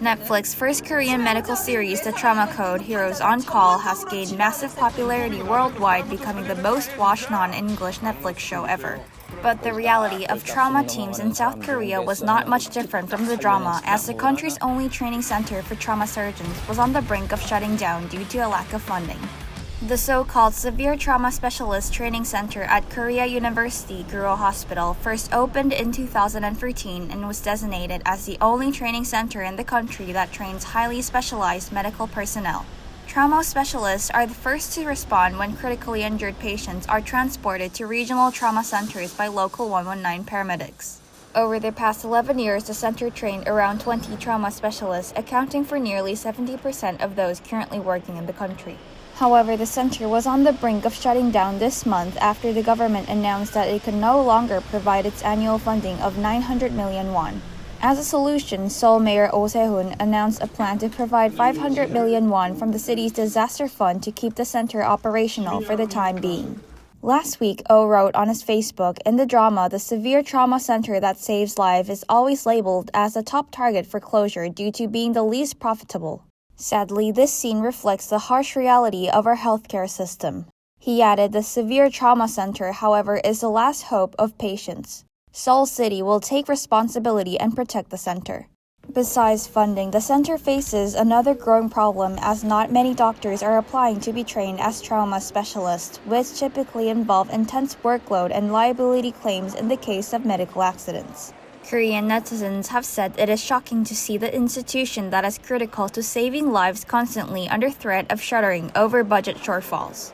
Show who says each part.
Speaker 1: Netflix's first Korean medical series, The Trauma Code: Heroes on Call, has gained massive popularity worldwide, becoming the most watched non-English Netflix show ever. But the reality of trauma teams in South Korea was not much different from the drama, as the country's only training center for trauma surgeons was on the brink of shutting down due to a lack of funding. The so-called Severe Trauma Specialist Training Center at Korea University Guro Hospital first opened in 2013 and was designated as the only training center in the country that trains highly specialized medical personnel. Trauma specialists are the first to respond when critically injured patients are transported to regional trauma centers by local 119 paramedics. Over the past 11 years, the center trained around 20 trauma specialists, accounting for nearly 70% of those currently working in the country. However, the center was on the brink of shutting down this month after the government announced that it could no longer provide its annual funding of 900 million won. As a solution, Seoul Mayor Oh Se-hoon announced a plan to provide 500 million won from the city's disaster fund to keep the center operational for the time being. Last week, Oh wrote on his Facebook, "In the drama, the severe trauma center that saves lives is always labeled as a top target for closure due to being the least profitable. Sadly, this scene reflects the harsh reality of our healthcare system." He added, "The Severe Trauma Center, however, is the last hope of patients. Seoul City will take responsibility and protect the center." Besides funding, the center faces another growing problem as not many doctors are applying to be trained as trauma specialists, which typically involve intense workload and liability claims in the case of medical accidents. Korean netizens have said it is shocking to see the institution that is critical to saving lives constantly under threat of shuttering over budget shortfalls.